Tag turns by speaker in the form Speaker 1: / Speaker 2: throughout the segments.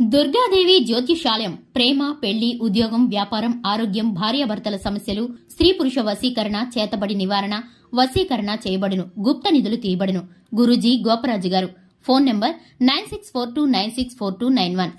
Speaker 1: దుర్గాదేవి జ్యోతిషాలయం ప్రేమ, పెళ్లి, ఉద్యోగం, వ్యాపారం, ఆరోగ్యం, భార్యాభర్తల సమస్యలు, స్త్రీ పురుష వశీకరణ, చేతబడి నివారణ, వశీకరణ చేయబడును, గుప్త నిధులు తీయబడును. గురూజీ గోపరాజు గారు. Phone number 9642964291.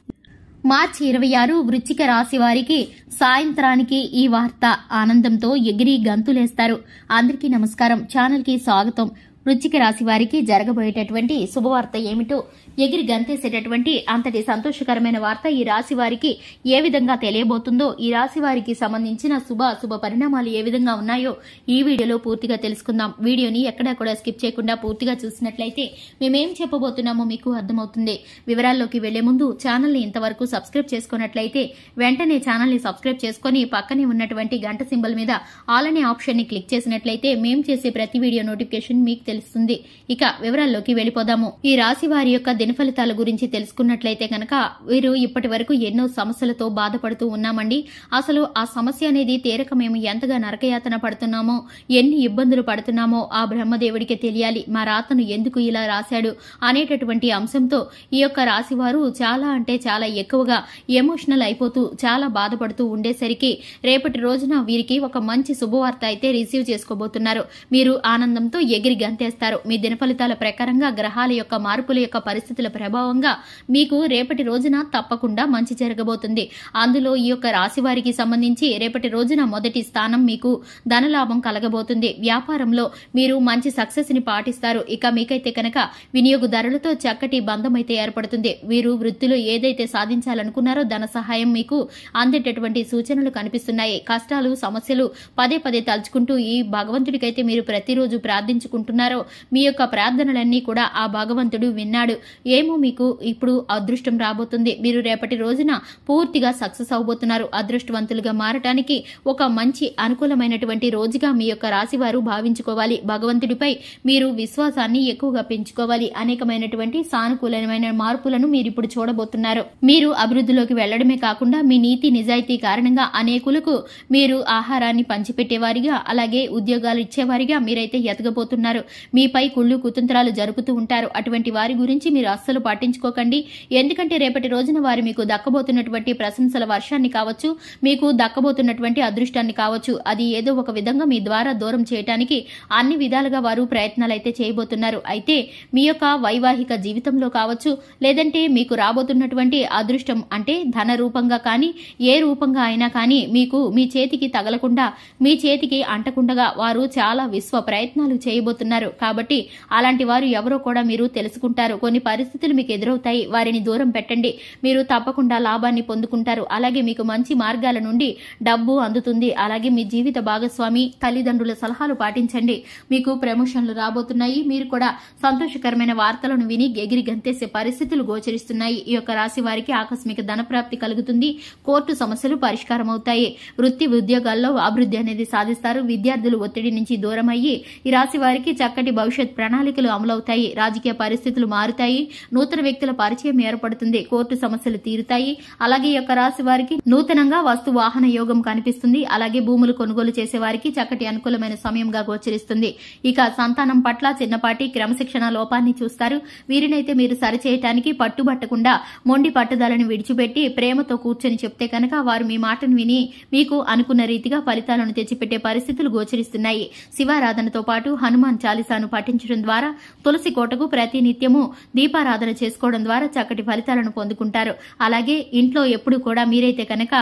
Speaker 1: మార్చి 26 వృశ్చిక రాశి వారికి సాయంత్రానికి ఈ వార్త ఆనందంతో ఎగిరి గంతులేస్తారు. అందరికీ నమస్కారం. ఛానల్ కి స్వాగతం. వృశ్చిక రాశి వారికి జరగబోయేటటువంటి శుభవార్త ఏమిటో, ఎగిరి గంతేసేటటువంటి అంతటి సంతోషకరమైన వార్త ఈ రాశి వారికి ఏ విధంగా తెలియబోతుందో, ఈ రాశి వారికి సంబంధించిన శుభ పరిణామాలు ఏ విధంగా ఉన్నాయో ఈ వీడియోలో పూర్తిగా తెలుసుకుందాం. వీడియోని ఎక్కడా కూడా స్కిప్ చేయకుండా పూర్తిగా చూసినట్లయితే మేమేం చెప్పబోతున్నామో మీకు అర్థమవుతుంది. వివరాల్లోకి వెళ్లే ముందు ఛానల్ ని ఇంతవరకు సబ్స్క్రైబ్ చేసుకున్నట్లయితే వెంటనే ఛానల్ ని సబ్స్క్రైబ్ చేసుకుని పక్కనే ఉన్నటువంటి గంట సింబల్ మీద ఆల్ అనే ఆప్షన్ ని క్లిక్ చేసినట్లయితే మేం చేసే ప్రతి వీడియో నోటిఫికేషన్ మీకు తెలుస్తుంది. ఇక వివరాల్లోకి వెళ్లిపోదాము. ఈ రాశి వారి యొక్క దిన ఫలితాల గురించి తెలుసుకున్నట్లయితే కనుక, వీరు ఇప్పటి వరకు ఎన్నో సమస్యలతో బాధపడుతూ ఉన్నామండి. అసలు ఆ సమస్య అనేది తీరక మేము ఎంతగా నరకయాతన పడుతున్నామో, ఎన్ని ఇబ్బందులు పడుతున్నామో ఆ బ్రహ్మదేవుడికి తెలియాలి. మా రాతను ఎందుకు ఇలా రాశాడు అనేటటువంటి అంశంతో ఈ యొక్క రాశి వారు చాలా అంటే చాలా ఎక్కువగా ఎమోషనల్ అయిపోతూ చాలా బాధపడుతూ ఉండేసరికి రేపటి రోజున వీరికి ఒక మంచి శుభవార్త అయితే రిసీవ్ చేసుకోబోతున్నారు. మీరు ఆనందంతో ఎగిరి గంతేస్తారు. మీ దిన ఫలితాల ప్రకారంగా గ్రహాల యొక్క మార్పుల యొక్క పరిస్థితుల ప్రభావంగా మీకు రేపటి రోజున తప్పకుండా మంచి జరగబోతుంది. అందులో ఈ యొక్క రాశి వారికి సంబంధించి రేపటి రోజున మొదటి స్థానం మీకు ధనలాభం కలగబోతుంది. వ్యాపారంలో మీరు మంచి సక్సెస్ ని పాటిస్తారు. ఇక మీకైతే కనుక వినియోగదారులతో చక్కటి బంధం అయితే ఏర్పడుతుంది. వీరు వృత్తిలో ఏదైతే సాధించాలనుకున్నారో ధన సహాయం మీకు అందేటటువంటి సూచనలు కనిపిస్తున్నాయి. కష్టాలు, సమస్యలు పదే పదే తలుచుకుంటూ ఈ భగవంతుడికైతే మీరు ప్రతిరోజు ప్రార్థించుకుంటున్నారో మీ యొక్క ప్రార్థనలన్నీ కూడా ఆ భగవంతుడు విన్నాడు. ఏమో మీకు ఇప్పుడు అదృష్టం రాబోతుంది. మీరు రేపటి రోజున పూర్తిగా సక్సెస్ అవబోతున్నారు. అదృష్టవంతులుగా మారటానికి ఒక మంచి అనుకూలమైనటువంటి రోజుగా మీ యొక్క రాశి వారు భావించుకోవాలి. భగవంతుడిపై మీరు విశ్వాసాన్ని ఎక్కువగా పెంచుకోవాలి. అనేకమైనటువంటి సానుకూలమైన మార్పులను మీరు ఇప్పుడు చూడబోతున్నారు. మీరు అభివృద్ధిలోకి వెళ్లడమే కాకుండా మీ నీతి నిజాయితీ కారణంగా అనేకులకు మీరు ఆహారాన్ని పంచిపెట్టేవారిగా, అలాగే ఉద్యోగాలు ఇచ్చేవారిగా మీరైతే ఎదగబోతున్నారు. మీపై కుళ్ళు కుతంత్రాలు జరుపుతూ ఉంటారు. అటువంటి వారి గురించి మీరు అస్సలు పట్టించుకోకండి. ఎందుకంటే రేపటి రోజున వారు మీకు దక్కబోతున్నటువంటి ప్రశంసల వర్షాన్ని కావచ్చు, మీకు దక్కబోతున్నటువంటి అదృష్టాన్ని కావచ్చు, అది ఏదో ఒక విధంగా మీ ద్వారా దూరం చేయడానికి అన్ని విధాలుగా వారు ప్రయత్నాలైతే చేయబోతున్నారు. అయితే మీ యొక్క వైవాహిక జీవితంలో కావచ్చు, లేదంటే మీకు రాబోతున్నటువంటి అదృష్టం అంటే ధన రూపంగా కానీ ఏ రూపంగా అయినా కానీ మీకు మీ చేతికి తగలకుండా, మీ చేతికి అంటకుండగా వారు చాలా విశ్వ ప్రయత్నాలు చేయబోతున్నారు. కాబట్టి అలాంటి వారు ఎవరో కూడా మీరు తెలుసుకుంటారు. కొన్ని పరిస్థితులు మీకు ఎదురవుతాయి. వారిని దూరం పెట్టండి. మీరు తప్పకుండా లాభాన్ని పొందుకుంటారు. అలాగే మీకు మంచి మార్గాల నుండి డబ్బు అందుతుంది. అలాగే మీ జీవిత భాగస్వామి, తల్లిదండ్రుల సలహాలు పాటించండి. మీకు ప్రమోషన్లు రాబోతున్నాయి. మీరు కూడా సంతోషకరమైన వార్తలను విని ఎగిరి గంతేసే పరిస్థితులు గోచరిస్తున్నాయి. ఈ యొక్క రాశి వారికి ఆకస్మిక ధనప్రాప్తి కలుగుతుంది. కోర్టు సమస్యలు పరిష్కారం అవుతాయి. వృత్తి ఉద్యోగాల్లో అభివృద్ధి అనేది సాధిస్తారు. విద్యార్థులు ఒత్తిడి నుంచి దూరం అయ్యి ఈ రాశి వారికి చక్కటి భవిష్యత్ ప్రణాళికలు అమలవుతాయి. రాజకీయ పరిస్థితులు మారుతాయి. నూతన వ్యక్తుల పరిచయం ఏర్పడుతుంది. కోర్టు సమస్యలు తీరుతాయి. అలాగే ఈ యొక్క రాశి వారికి నూతనంగా వస్తు వాహన యోగం కనిపిస్తుంది. అలాగే భూములు కొనుగోలు చేసే వారికి చక్కటి అనుకూలమైన సమయంగా గోచరిస్తుంది. ఇక సంతానం పట్ల చిన్నపాటి క్రమశిక్షణ లోపాన్ని చూస్తారు. వీరినైతే మీరు సరిచేయటానికి పట్టుబట్టకుండా మొండి పట్టుదలను విడిచిపెట్టి ప్రేమతో కూర్చొని చెప్తే కనుక వారు మీ మాటను విని మీకు అనుకున్న రీతిగా ఫలితాలను తెచ్చిపెట్టే పరిస్థితులు గోచరిస్తున్నాయి. శివారాధనతో పాటు హనుమాన్ చాలీసాను పఠించడం ద్వారా, తులసి కోటకు ప్రతి నిత్యము దీపారాధన చేసుకోవడం ద్వారా చక్కటి ఫలితాలను పొందుకుంటారు. అలాగే ఇంట్లో ఎప్పుడు కూడా మీరైతే కనుక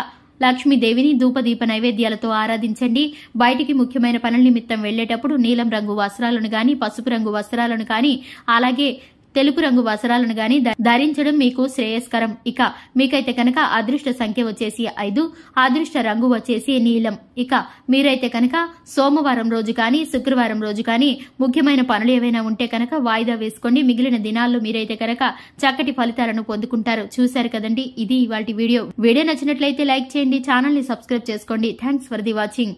Speaker 1: లక్ష్మీదేవిని ధూపదీప నైవేద్యాలతో ఆరాధించండి. బయటికి ముఖ్యమైన పనుల నిమిత్తం వెళ్లేటప్పుడు నీలం రంగు వస్త్రాలను గాని, పసుపు రంగు వస్త్రాలను కానీ, అలాగే తెలుపు రంగు వస్త్రాలను గాని ధరించడం మీకు శ్రేయస్కరం. ఇక మీకైతే కనుక అదృష్ట సంఖ్య వచ్చేసి 5, అదృష్ట రంగు వచ్చేసి నీలం. ఇక మీరైతే కనుక సోమవారం రోజు కానీ, శుక్రవారం రోజు కానీ ముఖ్యమైన పనులు ఏవైనా ఉంటే కనుక వాయిదా వేసుకోండి. మిగిలిన దినాల్లో మీరైతే కనుక చక్కటి ఫలితాలను పొందుకుంటారు. చూశారు కదండి, ఇది ఇవాల్టి వీడియో. వీడియో నచ్చినట్లయితే లైక్ చేయండి, ఛానల్ ని సబ్స్క్రైబ్ చేసుకోండి. Thanks for the watching.